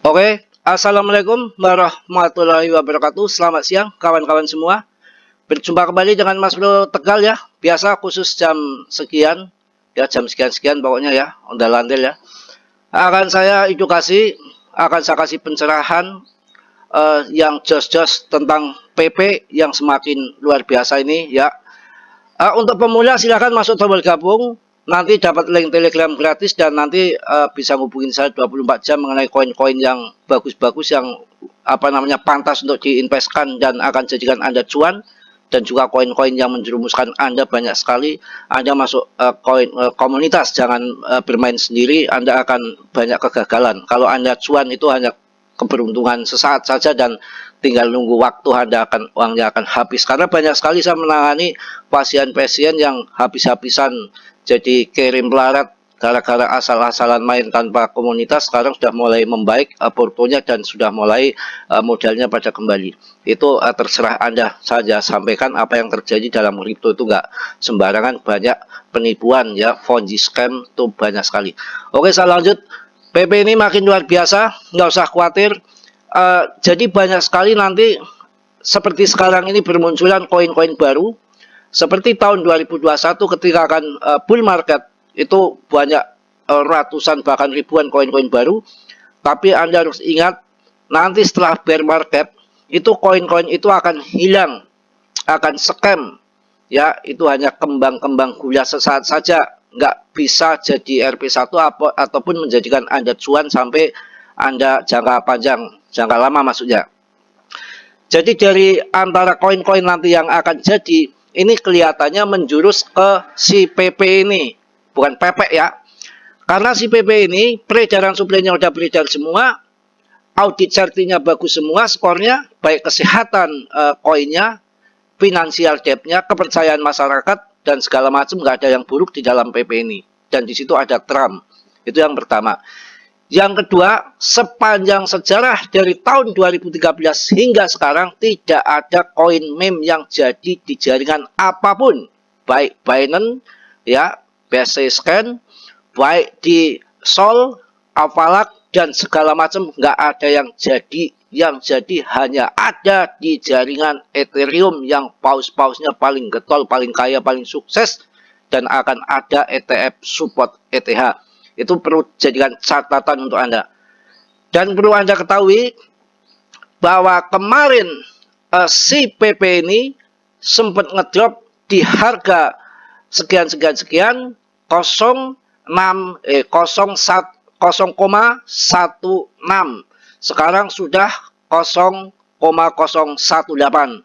Oke, Assalamualaikum warahmatullahi wabarakatuh. Selamat siang kawan-kawan semua. Berjumpa kembali dengan Mas Bro Tegal ya. Biasa khusus jam sekian, ya jam sekian-sekian pokoknya ya, ondel-ondel ya. Akan saya kasih pencerahan yang jos-jos tentang PP yang semakin luar biasa ini ya. Untuk pemula silahkan masuk tombol gabung. Nanti dapat link Telegram gratis dan nanti bisa ngubungin saya 24 jam mengenai koin-koin yang bagus-bagus yang pantas untuk diinvestkan dan akan jadikan Anda cuan, dan juga koin-koin yang menjerumuskan Anda banyak sekali. Anda masuk komunitas, jangan bermain sendiri, Anda akan banyak kegagalan. Kalau Anda cuan itu hanya keberuntungan sesaat saja dan tinggal nunggu waktu uangnya akan habis, karena banyak sekali saya menangani pasien-pasien yang habis-habisan jadi kirim pelarat gara-gara asal-asalan main tanpa komunitas. Sekarang sudah mulai membaik portonya dan sudah mulai modalnya pada kembali. Itu terserah Anda saja. Sampaikan apa yang terjadi dalam kripto itu nggak sembarangan, banyak penipuan ya, Ponzi scam itu banyak sekali. Oke, saya lanjut. PP ini makin luar biasa, nggak usah khawatir. Jadi banyak sekali nanti seperti sekarang ini bermunculan koin-koin baru. Seperti tahun 2021 ketika akan bull market, itu banyak ratusan bahkan ribuan koin-koin baru. Tapi Anda harus ingat, nanti setelah bear market itu koin-koin itu akan hilang, akan scam ya. Itu hanya kembang-kembang gula sesaat saja, nggak bisa jadi RP1 ataupun menjadikan Anda cuan sampai Anda jangka panjang, jangka lama maksudnya. Jadi dari antara koin-koin nanti yang akan jadi, ini kelihatannya menjurus ke si PP ini, bukan PP ya. Karena si PP ini peredaran suplainya udah beredar semua, audit chartnya bagus semua, skornya baik, kesehatan koinnya, finansial debtnya, kepercayaan masyarakat dan segala macam, nggak ada yang buruk di dalam PP ini. Dan di situ ada Trump. Itu yang pertama. Yang kedua, sepanjang sejarah dari tahun 2013 hingga sekarang tidak ada koin meme yang jadi di jaringan apapun, baik Binance ya, BSC, baik di Sol, Avalanche dan segala macam, nggak ada yang jadi. Yang jadi hanya ada di jaringan Ethereum yang paus-pausnya paling getol, paling kaya, paling sukses, dan akan ada ETF support ETH. Itu perlu jadikan catatan untuk Anda. Dan perlu Anda ketahui bahwa kemarin si PP ini sempat ngedrop di harga sekian 0,16. Sekarang sudah 0,018.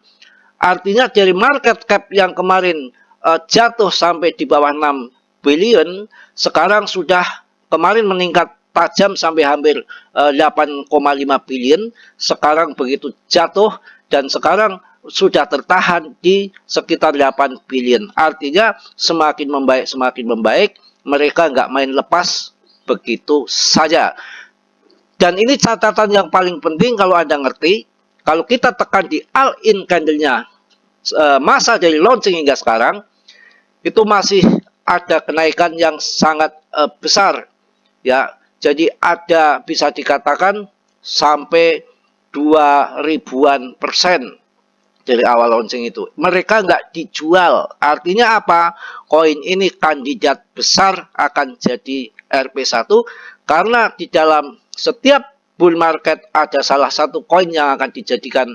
Artinya dari market cap yang kemarin jatuh sampai di bawah 6 billion, sekarang sudah kemarin meningkat tajam sampai hampir 8,5 billion. Sekarang begitu jatuh dan sekarang sudah tertahan di sekitar 8 billion. Artinya semakin membaik, mereka nggak main lepas begitu saja. Dan ini catatan yang paling penting kalau Anda ngerti, kalau kita tekan di all-in candle-nya masa dari launching hingga sekarang, itu masih ada kenaikan yang sangat besar ya. Jadi ada, bisa dikatakan sampai 2000-an% dari awal launching itu. Mereka nggak dijual. Artinya apa? Koin ini kandidat besar akan jadi RP1, karena di dalam setiap bull market ada salah satu koin yang akan dijadikan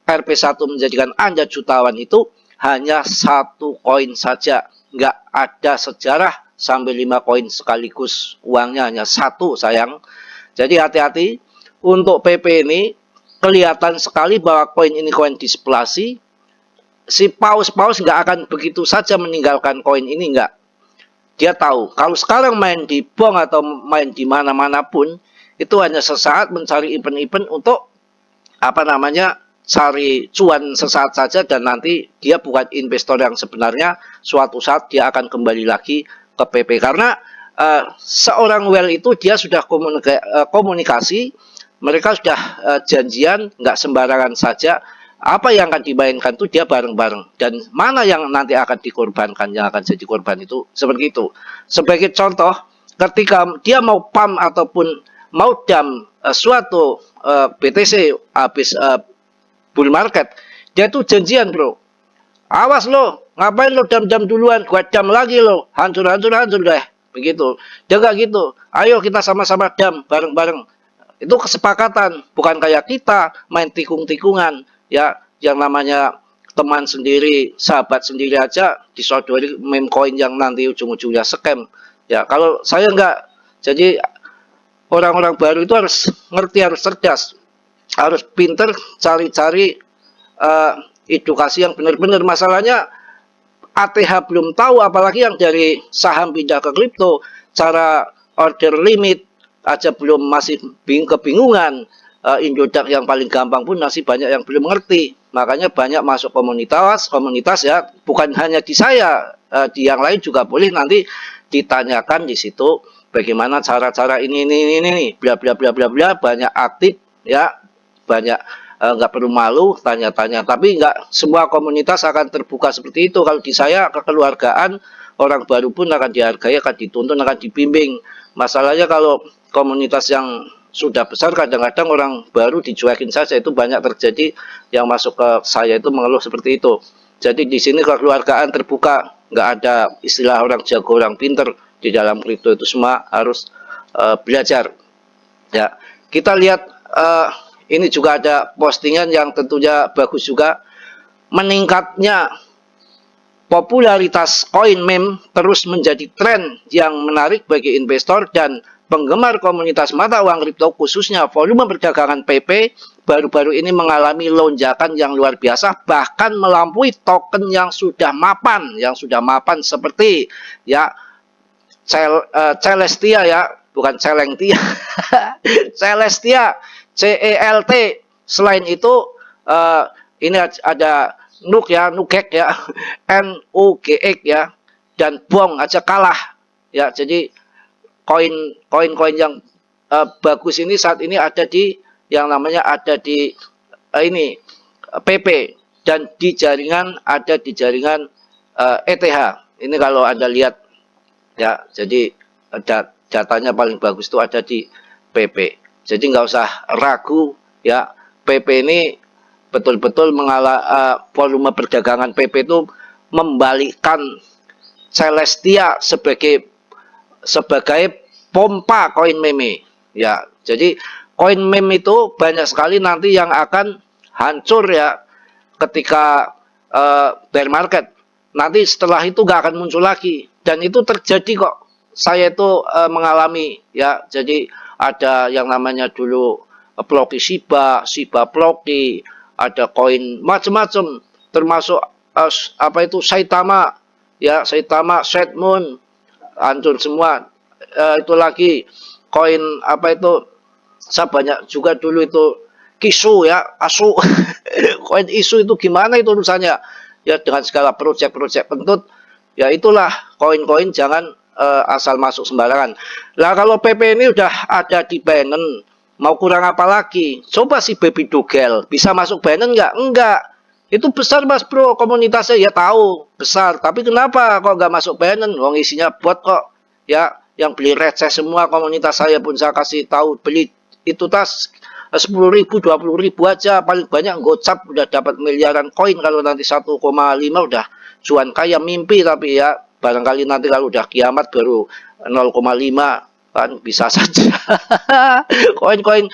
RP1, menjadikan Anda jutawan, itu hanya satu koin saja. Nggak ada sejarah sampai 5 koin sekaligus, uangnya hanya satu, sayang. Jadi hati-hati untuk PP ini. Kelihatan sekali bahwa koin ini koin displasi. Si paus-paus nggak akan begitu saja meninggalkan koin ini, nggak. Dia tahu kalau sekarang main di Bong atau main di mana-mana pun, itu hanya sesaat mencari event-event untuk cari cuan sesaat saja, dan nanti dia bukan investor yang sebenarnya. Suatu saat dia akan kembali lagi ke PP, karena seorang whale itu dia sudah komunikasi, mereka sudah janjian, nggak sembarangan saja. Apa yang akan dimainkan itu dia bareng-bareng, dan mana yang nanti akan dikorbankan, yang akan jadi korban itu seperti itu. Sebagai contoh, ketika dia mau pump ataupun mau jam suatu BTC habis bull market, dia tuh janjian bro, awas lo, ngapain lo jam-jam duluan, gua jam lagi lo, hancur deh, begitu. Dia nggak gitu, ayo kita sama-sama jam bareng-bareng. Itu kesepakatan, bukan kayak kita main tikung-tikungan, ya, yang namanya teman sendiri, sahabat sendiri aja disodori meme coin yang nanti ujung-ujungnya scam. Ya, kalau saya nggak, jadi orang-orang baru itu harus ngerti, harus cerdas, harus pinter cari-cari uh, edukasi yang benar-benar. Masalahnya ATH belum tahu, apalagi yang dari saham pindah ke kripto, cara order limit aja belum, masih kebingungan. Indodax yang paling gampang pun masih banyak yang belum mengerti. Makanya banyak masuk komunitas ya, bukan hanya di saya, di yang lain juga boleh nanti ditanyakan di situ bagaimana cara-cara ini bla bla bla bla bla, banyak aktif ya, banyak nggak perlu malu tanya-tanya. Tapi nggak semua komunitas akan terbuka seperti itu. Kalau di saya kekeluargaan, orang baru pun akan dihargai, akan dituntun, akan dibimbing. Masalahnya kalau komunitas yang sudah besar, kadang-kadang orang baru dicuekin saja. Itu banyak terjadi, yang masuk ke saya itu mengeluh seperti itu. Jadi di sini kekeluargaan terbuka, nggak ada istilah orang jago orang pinter. Di dalam kripto itu semua harus belajar. Ya, kita lihat ini juga ada postingan yang tentunya bagus juga. Meningkatnya popularitas koin meme terus menjadi tren yang menarik bagi investor dan penggemar komunitas mata uang kripto, khususnya volume perdagangan PP baru-baru ini mengalami lonjakan yang luar biasa, bahkan melampaui token yang sudah mapan seperti ya Celestia ya, bukan Celengtia. Celestia, CELT. Selain itu ini ada Nugek ya, NUGX ya, dan Bong aja kalah ya. Jadi koin-koin yang bagus ini saat ini ada di yang namanya ada di ini PP, dan di jaringan ada di jaringan ETH. Ini kalau Anda lihat ya, jadi datanya paling bagus itu ada di PP. Jadi nggak usah ragu ya, PP ini betul-betul volume perdagangan PP itu membalikkan Celestia sebagai pompa koin meme ya. Jadi koin meme itu banyak sekali nanti yang akan hancur ya ketika bear market. Nanti setelah itu nggak akan muncul lagi, dan itu terjadi kok. Saya itu mengalami ya. Jadi ada yang namanya dulu Ploki Shiba Ploki, ada koin macam-macam, termasuk apa itu Saitama ya, Saitama Moon, hancur semua. Itu lagi koin apa itu, saya banyak juga dulu itu Kisu ya, Asu. Koin Isu itu gimana itu urusannya ya, dengan segala proyek-proyek kentut ya. Itulah koin-koin jangan asal masuk sembarangan. Lah kalau PP ini udah ada di Binance, mau kurang apa lagi? Coba si Baby Dogel bisa masuk Binance nggak? Enggak. Itu besar mas bro komunitasnya, ya tahu besar, tapi kenapa kok nggak masuk Binance? Wong isinya bot kok ya, yang beli receh semua. Komunitas saya pun saya kasih tahu, beli itu tas 10.000 20.000 aja paling banyak, gocap udah dapat miliaran koin. Kalau nanti 1,5 udah cuan kaya mimpi. Tapi ya barangkali nanti kalau udah kiamat baru 0,5 kan bisa saja. koin-koin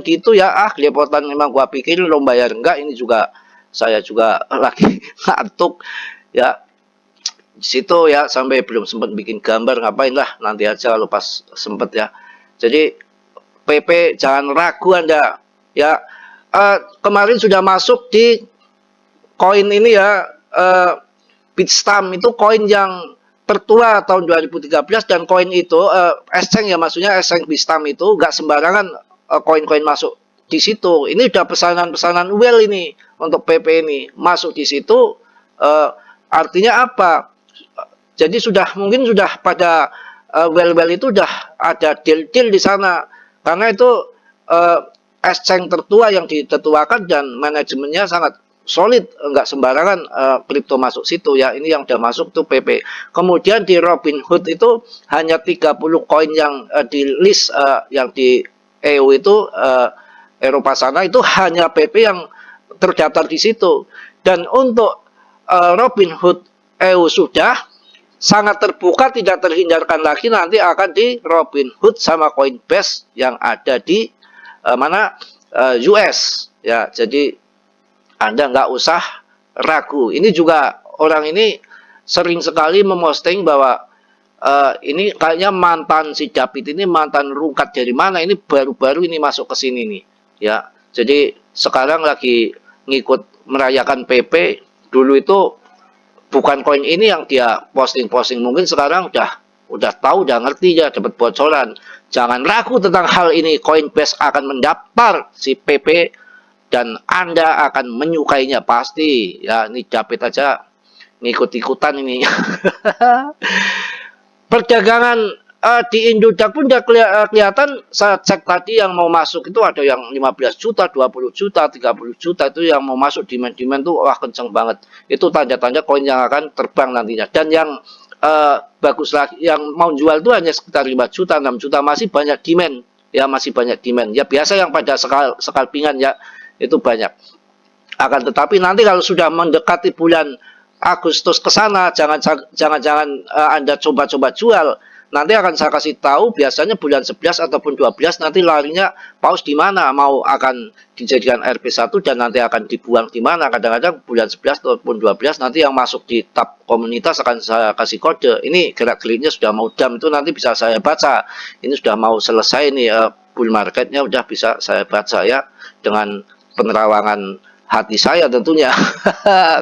gitu ya, kelepotan memang. Gua pikir lo bayar enggak, ini juga saya juga lagi ngantuk ya di situ ya, sampai belum sempat bikin gambar. Ngapain lah, nanti aja kalau pas sempet ya. Jadi PP jangan ragu Anda ya. Kemarin sudah masuk di koin ini ya, Bitstamp itu koin yang tertua tahun 2013, dan koin itu exchange ya, maksudnya exchange Bitstamp itu nggak sembarangan koin-koin masuk di situ. Ini udah pesanan-pesanan well ini untuk PP ini masuk di situ. Artinya apa? Jadi mungkin sudah pada well itu udah ada deal-deal di sana. Karena itu exchange tertua yang ditetuakan dan manajemennya sangat solid, enggak sembarangan kripto masuk situ ya. Ini yang udah masuk tuh PP. Kemudian di Robinhood itu hanya 30 koin yang di list yang di EU itu Eropa sana itu hanya PP yang terdaftar di situ. Dan untuk Robinhood EU sudah sangat terbuka, tidak terhindarkan lagi, nanti akan di Robinhood sama Coinbase yang ada di US ya. Jadi Anda nggak usah ragu. Ini juga orang ini sering sekali memosting bahwa ini kayaknya mantan si David ini mantan rungkat dari mana, ini baru-baru ini masuk ke sini nih ya. Jadi sekarang lagi ngikut merayakan PP. Dulu itu bukan koin ini yang dia posting-posting, mungkin sekarang udah tahu, udah ngerti ya, dapat bocoran. Jangan ragu tentang hal ini. Coinbase akan mendaftar si PP dan Anda akan menyukainya pasti ya. Ini David aja ngikut-ikutan ini. Perdagangan di Indodax pun udah kelihatan. Saya cek tadi yang mau masuk itu ada yang 15 juta, 20 juta, 30 juta, itu yang mau masuk demand-demand tuh wah kenceng banget. Itu tanda-tanda koin yang akan terbang nantinya. Dan yang bagus lagi, yang mau jual itu hanya sekitar 5 juta, 6 juta, masih banyak demand ya, masih banyak demand ya. Biasa yang pada skalpingan ya itu banyak. Akan tetapi nanti kalau sudah mendekati bulan Agustus ke sana, jangan Anda coba-coba jual. Nanti akan saya kasih tahu, biasanya bulan 11 ataupun 12 nanti larinya paus di mana, mau akan dijadikan RP1 dan nanti akan dibuang di mana. Kadang-kadang bulan 11 ataupun 12 nanti yang masuk di tab komunitas akan saya kasih kode. Ini gerak-geriknya sudah mau dam, itu nanti bisa saya baca. Ini sudah mau selesai nih bull marketnya, udah bisa saya baca ya dengan penerawangan hati saya tentunya.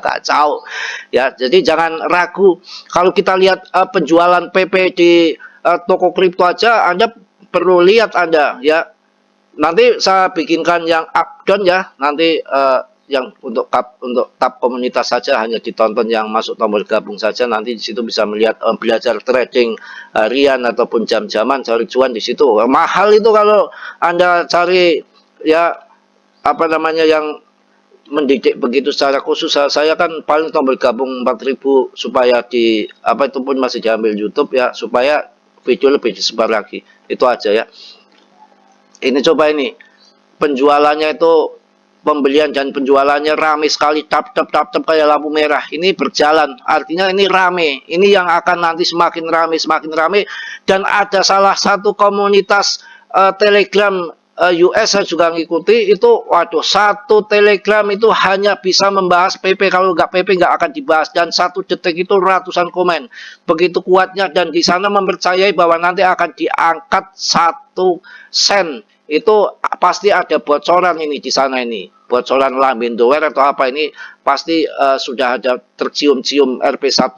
Kacau ya. Jadi jangan ragu. Kalau kita lihat penjualan PP di toko kripto aja, Anda perlu lihat Anda ya. Nanti saya bikinkan yang up down ya. Nanti yang untuk tab komunitas saja, hanya ditonton yang masuk tombol gabung saja. Nanti di situ bisa melihat belajar trading harian ataupun jam-jaman, cari cuan di situ. Mahal itu kalau Anda cari ya apa namanya yang mendidik begitu secara khusus. Saya kan paling tombol gabung 4000 supaya di apa itu pun masih diambil YouTube ya, supaya video lebih disebar lagi. Itu aja ya. Ini coba ini penjualannya itu, pembelian dan penjualannya rame sekali, tap kayak lampu merah. Ini berjalan, artinya ini rame. Ini yang akan nanti semakin rame. Dan ada salah satu komunitas Telegram US saya juga ngikuti itu. Waduh, satu Telegram itu hanya bisa membahas PP. Kalau nggak PP nggak akan dibahas, dan 1 detik itu ratusan komen, begitu kuatnya. Dan di sana mempercayai bahwa nanti akan diangkat 1 sen. Itu pasti ada bocoran ini di sana, ini bocoran Lambendoware atau apa, ini pasti sudah ada tercium-cium RP1.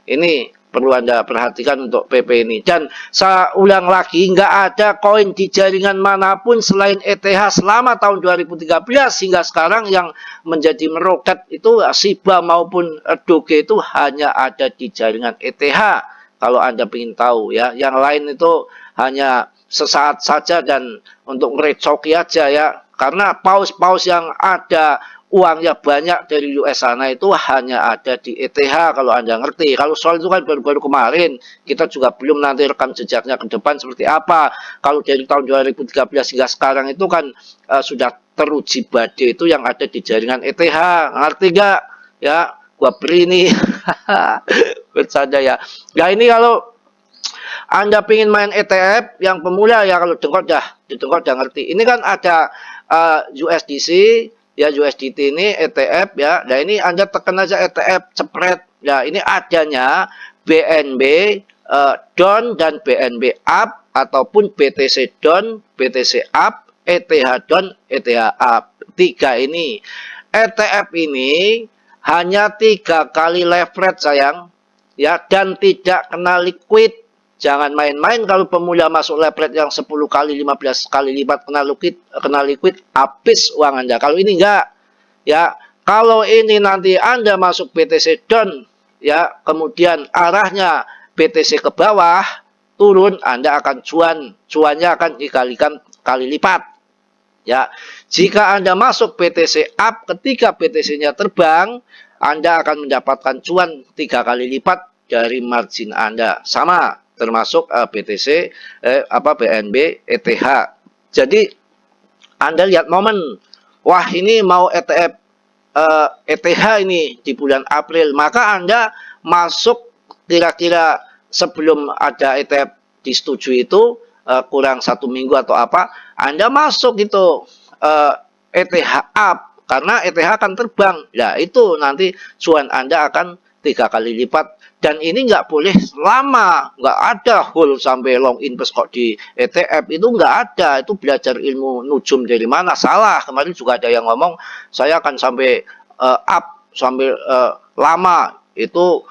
Ini perlu Anda perhatikan untuk PP ini. Dan saya ulang lagi, nggak ada koin di jaringan manapun selain ETH selama tahun 2013 hingga sekarang yang menjadi meroket itu Shiba maupun Doge itu hanya ada di jaringan ETH. Kalau Anda ingin tahu ya, yang lain itu hanya sesaat saja dan untuk ngerecoki aja ya. Karena paus-paus yang ada uangnya banyak dari US sana itu hanya ada di ETH, kalau Anda ngerti. Kalau soal itu kan baru-baru kemarin, kita juga belum nanti rekam jejaknya ke depan seperti apa. Kalau dari tahun 2013 hingga sekarang itu kan sudah teruji badai itu yang ada di jaringan ETH. Ngerti gak? Ya, gua beri nih. Bercanda ya. Nah ini kalau Anda pengen main ETF yang pemula ya, kalau dengkot dah ngerti. Ini kan ada USDC ya, USDT ini ETF ya. Nah ini Anda tekan aja ETF cepret. Ya ini adanya BNB down dan BNB up, ataupun BTC down, BTC up, ETH down, ETH up. 3 ini. ETF ini hanya 3 kali leverage sayang ya, dan tidak kena liquid. Jangan main-main kalau pemula masuk leverage yang 10 kali, 15 kali lipat kena liquid, habis uang Anda. Kalau ini enggak ya. Kalau ini nanti Anda masuk BTC down ya, kemudian arahnya BTC ke bawah turun, Anda akan cuannya akan dikalikan kali lipat Ya, jika Anda masuk PTC up ketika PTC-nya terbang, Anda akan mendapatkan cuan 3 kali lipat dari margin Anda. Sama, termasuk BTC, BNB, ETH. Jadi, Anda lihat momen, wah ini mau ETF ETH ini di bulan April, maka Anda masuk kira-kira sebelum ada ETF disetujui itu kurang 1 minggu atau apa, Anda masuk itu ETH up karena ETH akan terbang. Nah itu nanti cuan Anda akan 3 kali lipat. Dan ini nggak boleh lama, nggak ada hold sampai long invest kok di ETF, itu nggak ada. Itu belajar ilmu nujum dari mana? Salah. Kemarin juga ada yang ngomong saya akan sampai up sampai lama, itu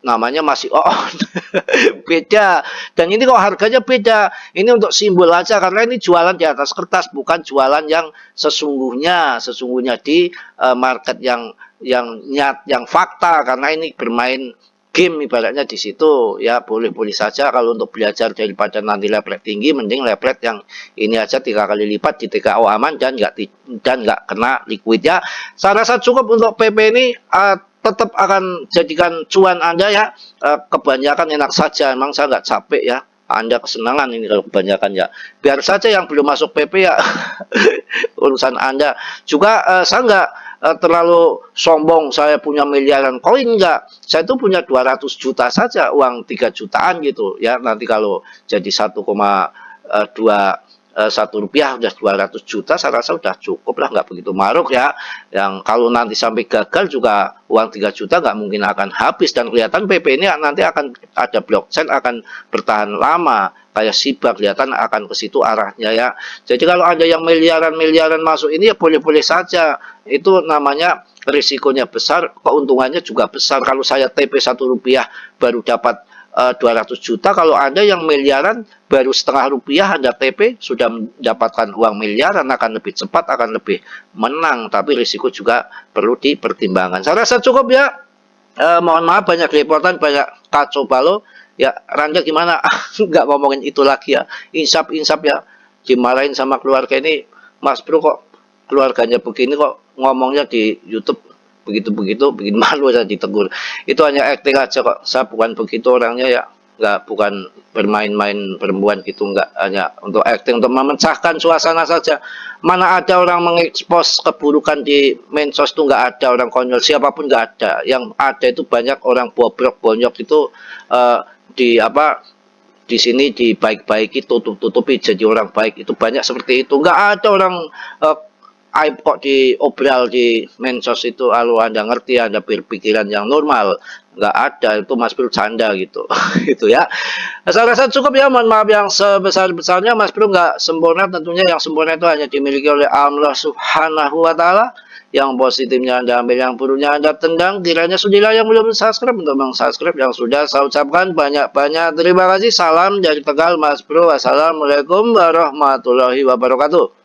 namanya masih on. Beda. Dan ini kok harganya beda, ini untuk simbol aja karena ini jualan di atas kertas, bukan jualan yang sesungguhnya di market yang fakta, karena ini bermain game ibaratnya di situ. Ya boleh-boleh saja kalau untuk belajar, daripada nanti leverage tinggi, mending leverage yang ini aja 3 kali lipat di TKO aman dan nggak kena liquid ya. Saya rasa cukup untuk PP ini, tetap akan jadikan cuan Anda ya. Kebanyakan enak saja, emang saya nggak capek ya. Anda kesenangan ini kalau kebanyakan ya. Biar saja yang belum masuk PP ya urusan Anda. Juga saya nggak terlalu sombong saya punya miliaran koin, enggak. Saya itu punya 200 juta saja, uang 3 jutaan gitu ya. Nanti kalau jadi 1,21 rupiah udah 200 juta, saya rasa udah cukup lah, nggak begitu maruk ya. Yang kalau nanti sampai gagal juga uang 3 juta nggak mungkin akan habis, dan kelihatan PP ini nanti akan ada blockchain, akan bertahan lama kayak Shiba, kelihatan akan ke situ arahnya ya. Jadi kalau ada yang miliaran masuk ini ya boleh-boleh saja, itu namanya risikonya besar, keuntungannya juga besar. Kalau saya TP 1 rupiah baru dapat 200 juta, kalau Anda yang miliaran baru setengah rupiah Anda TP sudah mendapatkan uang miliaran, akan lebih cepat, akan lebih menang, tapi risiko juga perlu dipertimbangkan. Saya rasa cukup ya. Mohon maaf banyak reportan, banyak kacau balau ya. Randa gimana? Nggak ngomongin itu lagi ya, insap ya, dimarahin sama keluarga ini. Mas Bro kok keluarganya begini, kok ngomongnya di YouTube begitu bikin malu, saya ditegur. Itu hanya acting aja kok, saya bukan begitu orangnya ya. Nggak, bukan bermain-main perempuan gitu, nggak, hanya untuk acting, untuk memecahkan suasana saja. Mana ada orang mengekspos keburukan di medsos, tuh nggak ada orang konyol, siapapun nggak ada. Yang ada itu banyak orang bobrok bonyok itu di sini dibaik-baiki, tutupi jadi orang baik, itu banyak seperti itu. Nggak ada orang aib kok diobral di medsos itu. Kalau Anda ngerti, Anda berpikiran yang normal, nggak ada, itu Mas Bro canda gitu. Gitu ya. Saya rasa cukup ya, mohon maaf yang sebesar-besarnya. Mas Bro nggak sempurna, tentunya yang sempurna itu hanya dimiliki oleh Allah Subhanahu wa Ta'ala. Yang positifnya Anda ambil, yang buruknya Anda tendang. Kiranya sudilah yang belum subscribe untuk meng-subscribe, yang sudah saya ucapkan banyak-banyak terima kasih. Salam dari Tegal, Mas Bro. Wassalamualaikum warahmatullahi wabarakatuh.